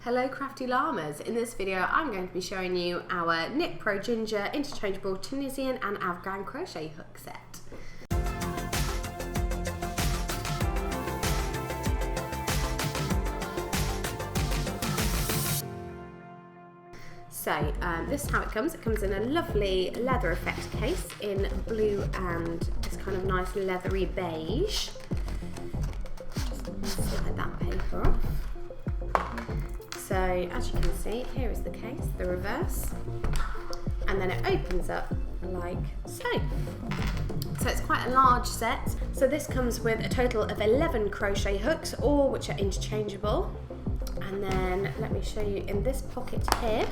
Hello Crafty Llamas! In this video I'm going to be showing you our KnitPro Ginger interchangeable Tunisian and Afghan crochet hook set. So this is how it comes. It comes in a lovely leather effect case in blue and this kind of nice leathery beige. Just slide that paper off. So as you can see, here is the case, the reverse, and then it opens up like so. So it's quite a large set. So this comes with a total of 11 crochet hooks, all which are interchangeable. And then let me show you in this pocket here,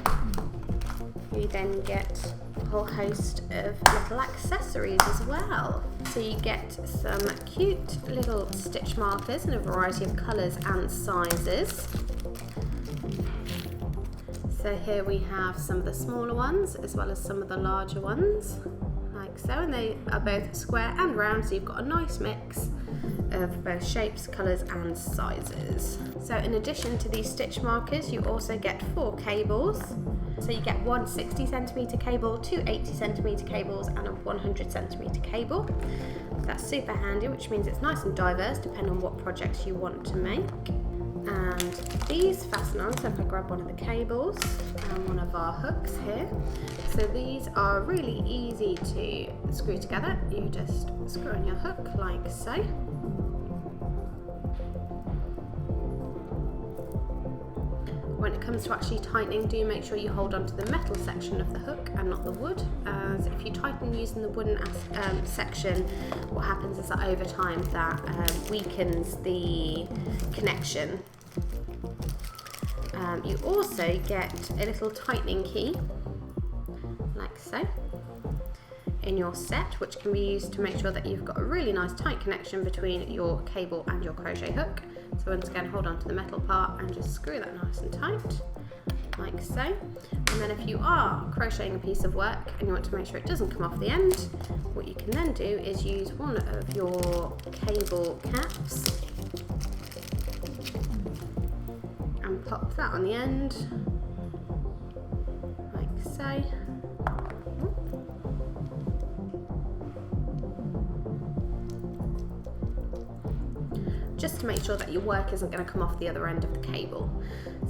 you then get a whole host of little accessories as well. So you get some cute little stitch markers in a variety of colours and sizes. So here we have some of the smaller ones as well as some of the larger ones, like so, and they are both square and round, so you've got a nice mix of both shapes, colours and sizes. So in addition to these stitch markers, you also get 4 cables. So you get one 60cm cable, 2 80cm cables and a 100cm cable. That's super handy, which means it's nice and diverse depending on what projects you want to make. And these fasten on, so if I grab one of the cables and one of our hooks here, so these are really easy to screw together. You just screw on your hook like so. When it comes to actually tightening, do make sure you hold on to the metal section of the hook and not the wood, as if you tighten using the wooden section, what happens is that over time that weakens the connection. You also get a little tightening key, like so, in your set, which can be used to make sure that you've got a really nice tight connection between your cable and your crochet hook. So once again, hold on to the metal part and just screw that nice and tight, like so. And then if you are crocheting a piece of work and you want to make sure it doesn't come off the end, what you can then do is use one of your cable caps and pop that on the end, like so. Just to make sure that your work isn't going to come off the other end of the cable.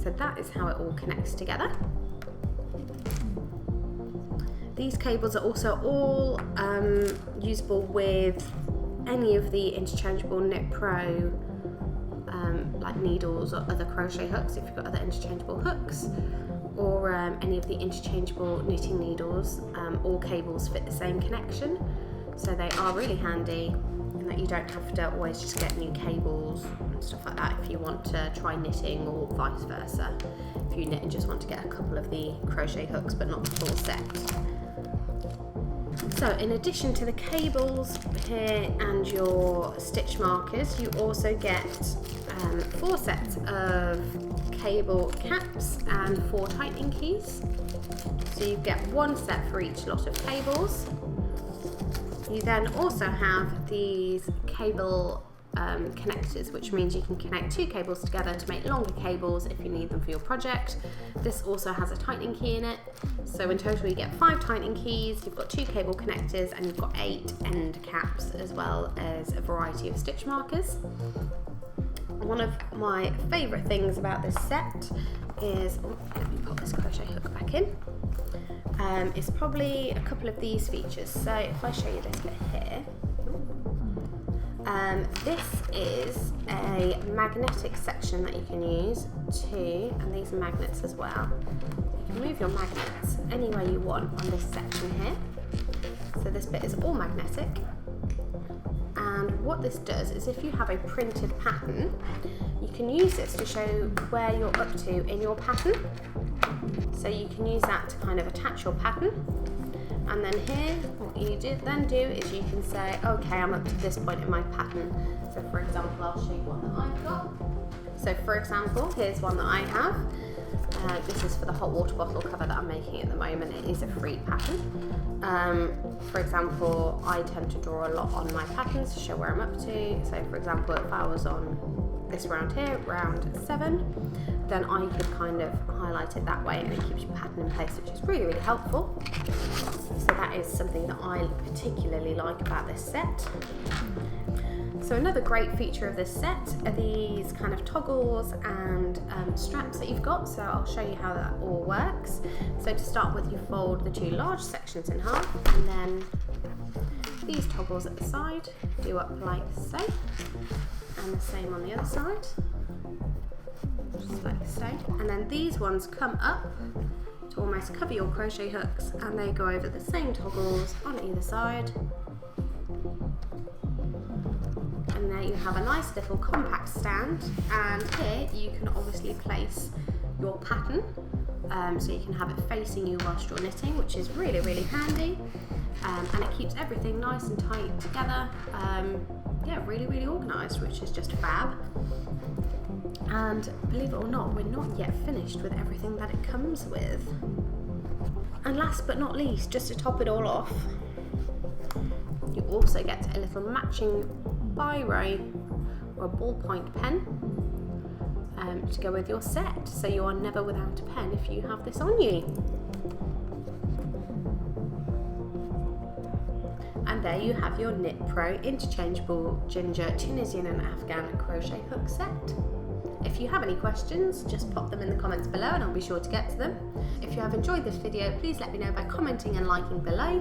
So that is how it all connects together. These cables are also all usable with any of the interchangeable KnitPro like needles or other crochet hooks, if you've got other interchangeable hooks, or any of the interchangeable knitting needles. All cables fit the same connection, so they are really handy, and that you don't have to always just get new cables and stuff like that if you want to try knitting, or vice versa if you knit and just want to get a couple of the crochet hooks but not the full set. So in addition to the cables here and your stitch markers, you also get 4 sets of cable caps and 4 tightening keys. So you get 1 set for each lot of cables. You then also have these cable connectors, which means you can connect 2 cables together to make longer cables if you need them for your project. This also has a tightening key in it. So in total you get 5 tightening keys, you've got 2 cable connectors, and you've got 8 end caps, as well as a variety of stitch markers. One of my favourite things about this set is, let me pop this crochet hook back in, is probably a couple of these features. So if I show you this bit here, this is a magnetic section that you can use too, and these are magnets as well. You can move your magnets any way you want on this section here. So this bit is all magnetic. And what this does is, if you have a printed pattern, you can use this to show where you're up to in your pattern. So you can use that to kind of attach your pattern. And then here, what you then do is you can say, okay, I'm up to this point in my pattern. So for example, I'll show you one that I've got. So for example, here's one that I have. This is for the hot water bottle cover that I'm making at the moment. It is a free pattern. For example, I tend to draw a lot on my patterns to show where I'm up to. So for example, if I was on this round here, round 7, then I could kind of highlight it that way, and it keeps your pattern in place, which is really, really helpful. So that is something that I particularly like about this set. So another great feature of this set are these kind of toggles and straps that you've got. So I'll show you how that all works. So to start with, you fold the two large sections in half, and then these toggles at the side do up like so, and the same on the other side, just like so. And then these ones come up to almost cover your crochet hooks, and they go over the same toggles on either side. And there you have a nice little compact stand, and here you can obviously place your pattern, so you can have it facing you whilst you're knitting, which is really, really handy, and it keeps everything nice and tight together. Yeah, really, really organised, which is just fab. And believe it or not, we're not yet finished with everything that it comes with. And last but not least, just to top it all off, you also get a little matching biro or a ballpoint pen to go with your set, so you are never without a pen if you have this on you. And there you have your KnitPro interchangeable ginger, Tunisian and Afghan crochet hook set. If you have any questions, just pop them in the comments below and I'll be sure to get to them. If you have enjoyed this video, please let me know by commenting and liking below.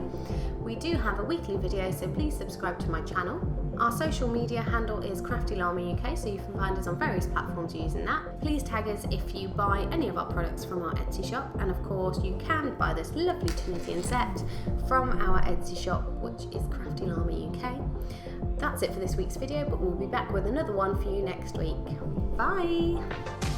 We do have a weekly video, so please subscribe to my channel. Our social media handle is Crafty Llama UK, so you can find us on various platforms using that. Please tag us if you buy any of our products from our Etsy shop, and of course you can buy this lovely Tunisian set from our Etsy shop, which is Crafty Llama UK. That's it for this week's video, but we'll be back with another one for you next week. Bye!